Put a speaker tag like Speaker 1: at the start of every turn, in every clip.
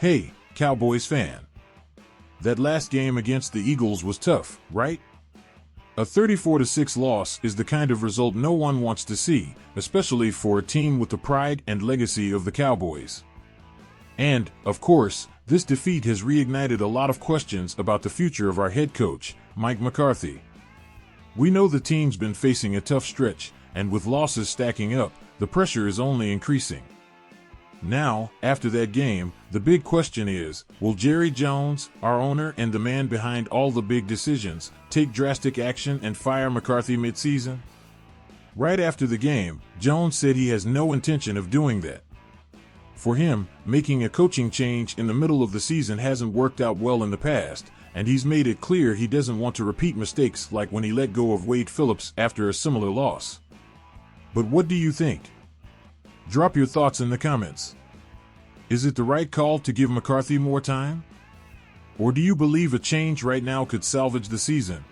Speaker 1: Hey, Cowboys fan. That last game against the Eagles was tough, right? A 34-6 loss is the kind of result no one wants to see, especially for a team with the pride and legacy of the Cowboys. And, of course, this defeat has reignited a lot of questions about the future of our head coach, Mike McCarthy. We know the team's been facing a tough stretch, and with losses stacking up, the pressure is only increasing. Now, after that game, the big question is, will Jerry Jones, our owner and the man behind all the big decisions, take drastic action and fire McCarthy mid-season? Right after the game, Jones said he has no intention of doing that. For him, making a coaching change in the middle of the season hasn't worked out well in the past, and he's made it clear he doesn't want to repeat mistakes like when he let go of Wade Phillips after a similar loss. But what do you think? Drop your thoughts in the comments. Is it the right call to give McCarthy more time? Or do you believe a change right now could salvage the season?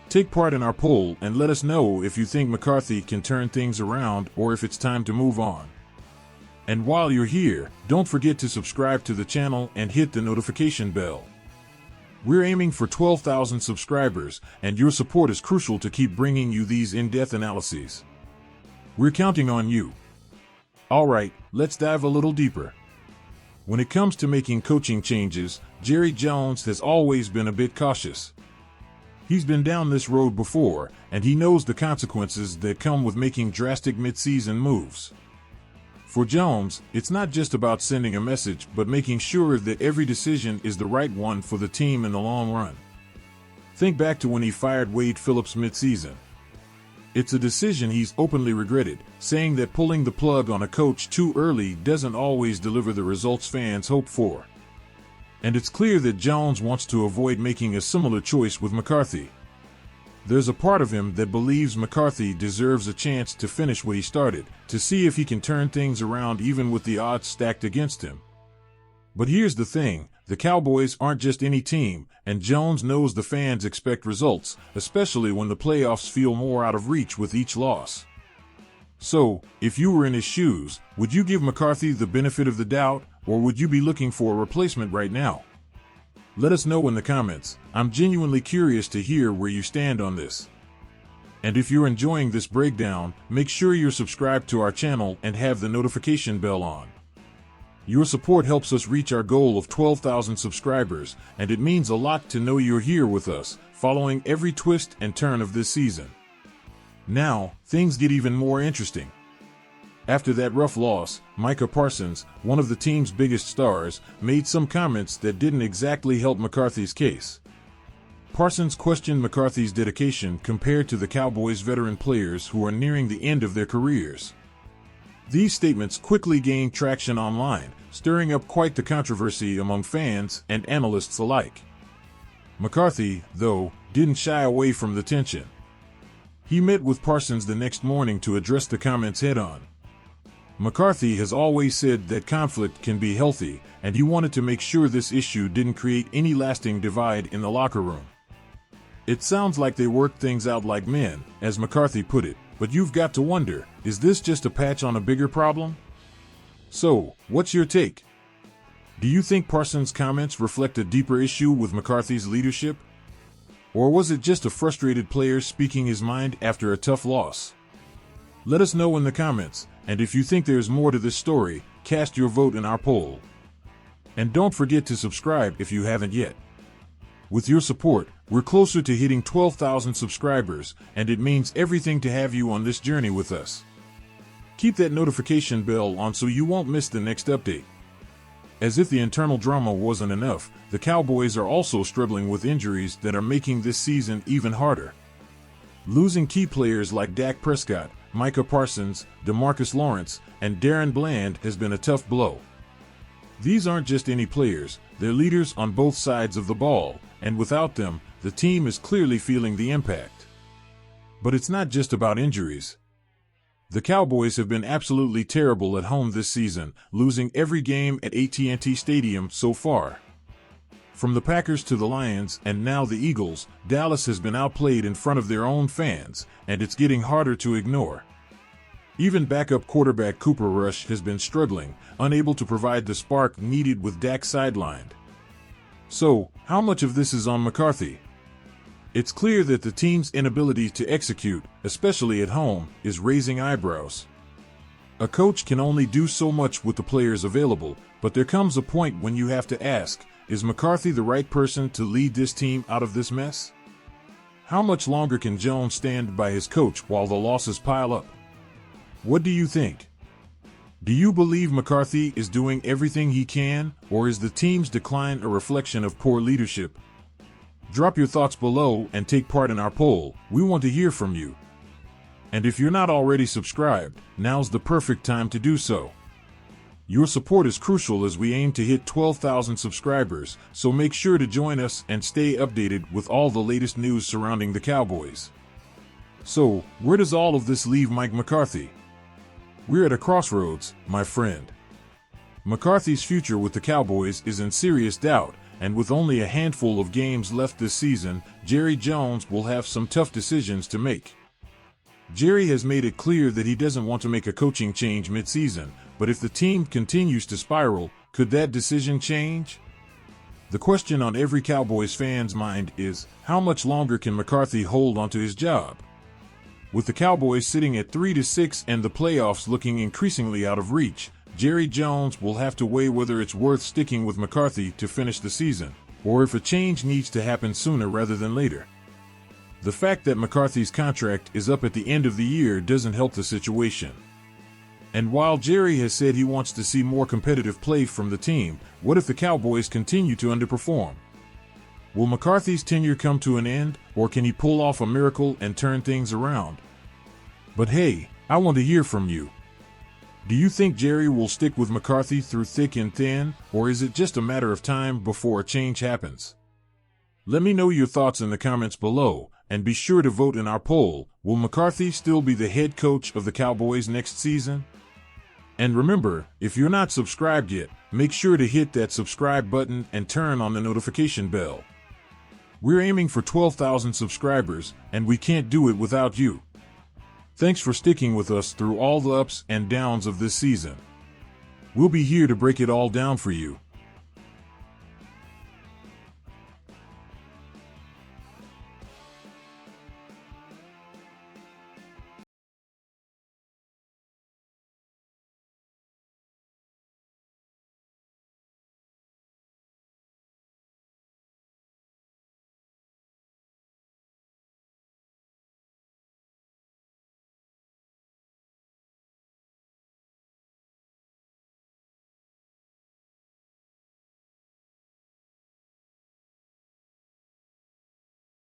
Speaker 1: Take part in our poll and let us know if you think McCarthy can turn things around or if it's time to move on. And while you're here, don't forget to subscribe to the channel and hit the notification bell. We're aiming for 12,000 subscribers, and your support is crucial to keep bringing you these in-depth analyses. We're counting on you. Alright, let's dive a little deeper. When it comes to making coaching changes, Jerry Jones has always been a bit cautious. He's been down this road before, and he knows the consequences that come with making drastic mid-season moves. For Jones, it's not just about sending a message, but making sure that every decision is the right one for the team in the long run. Think back to when he fired Wade Phillips mid-season. It's a decision he's openly regretted, saying that pulling the plug on a coach too early doesn't always deliver the results fans hope for. And it's clear that Jones wants to avoid making a similar choice with McCarthy. There's a part of him that believes McCarthy deserves a chance to finish what he started, to see if he can turn things around even with the odds stacked against him. But here's the thing, the Cowboys aren't just any team, and Jones knows the fans expect results, especially when the playoffs feel more out of reach with each loss. So, if you were in his shoes, would you give McCarthy the benefit of the doubt, or would you be looking for a replacement right now? Let us know in the comments. I'm genuinely curious to hear where you stand on this. And if you're enjoying this breakdown, make sure you're subscribed to our channel and have the notification bell on. Your support helps us reach our goal of 12,000 subscribers, and it means a lot to know you're here with us, following every twist and turn of this season. Now, things get even more interesting. After that rough loss, Micah Parsons, one of the team's biggest stars, made some comments that didn't exactly help McCarthy's case. Parsons questioned McCarthy's dedication compared to the Cowboys' veteran players who are nearing the end of their careers. These statements quickly gained traction online, stirring up quite the controversy among fans and analysts alike. McCarthy, though, didn't shy away from the tension. He met with Parsons the next morning to address the comments head-on. McCarthy has always said that conflict can be healthy, and he wanted to make sure this issue didn't create any lasting divide in the locker room. It sounds like they worked things out like men, as McCarthy put it, but you've got to wonder, is this just a patch on a bigger problem? So, what's your take? Do you think Parsons' comments reflect a deeper issue with McCarthy's leadership? Or was it just a frustrated player speaking his mind after a tough loss? Let us know in the comments, and if you think there's more to this story, cast your vote in our poll. And don't forget to subscribe if you haven't yet. With your support, we're closer to hitting 12,000 subscribers, and it means everything to have you on this journey with us. Keep that notification bell on so you won't miss the next update. As if the internal drama wasn't enough, the Cowboys are also struggling with injuries that are making this season even harder. Losing key players like Dak Prescott, Micah Parsons, DeMarcus Lawrence, and Darren Bland has been a tough blow. These aren't just any players, they're leaders on both sides of the ball, and without them, the team is clearly feeling the impact. But it's not just about injuries. The Cowboys have been absolutely terrible at home this season, losing every game at AT&T Stadium so far. From the Packers to the Lions and now the Eagles, Dallas has been outplayed in front of their own fans, and it's getting harder to ignore. Even backup quarterback Cooper Rush has been struggling, unable to provide the spark needed with Dak sidelined. So, how much of this is on McCarthy? It's clear that the team's inability to execute, especially at home, is raising eyebrows. A coach can only do so much with the players available, but there comes a point when you have to ask, is McCarthy the right person to lead this team out of this mess? How much longer can Jones stand by his coach while the losses pile up? What do you think? Do you believe McCarthy is doing everything he can, or is the team's decline a reflection of poor leadership? Drop your thoughts below and take part in our poll. We want to hear from you. And if you're not already subscribed, now's the perfect time to do so. Your support is crucial as we aim to hit 12,000 subscribers, so make sure to join us and stay updated with all the latest news surrounding the Cowboys. So, where does all of this leave Mike McCarthy? We're at a crossroads, my friend. McCarthy's future with the Cowboys is in serious doubt, and with only a handful of games left this season, Jerry Jones will have some tough decisions to make. Jerry has made it clear that he doesn't want to make a coaching change mid-season, but if the team continues to spiral, could that decision change? The question on every Cowboys fan's mind is, how much longer can McCarthy hold onto his job? With the Cowboys sitting at 3-6 and the playoffs looking increasingly out of reach, Jerry Jones will have to weigh whether it's worth sticking with McCarthy to finish the season, or if a change needs to happen sooner rather than later. The fact that McCarthy's contract is up at the end of the year doesn't help the situation. And while Jerry has said he wants to see more competitive play from the team, what if the Cowboys continue to underperform? Will McCarthy's tenure come to an end, or can he pull off a miracle and turn things around? But hey, I want to hear from you. Do you think Jerry will stick with McCarthy through thick and thin, or is it just a matter of time before a change happens? Let me know your thoughts in the comments below, and be sure to vote in our poll. Will McCarthy still be the head coach of the Cowboys next season? And remember, if you're not subscribed yet, make sure to hit that subscribe button and turn on the notification bell. We're aiming for 12,000 subscribers, and we can't do it without you. Thanks for sticking with us through all the ups and downs of this season. We'll be here to break it all down for you.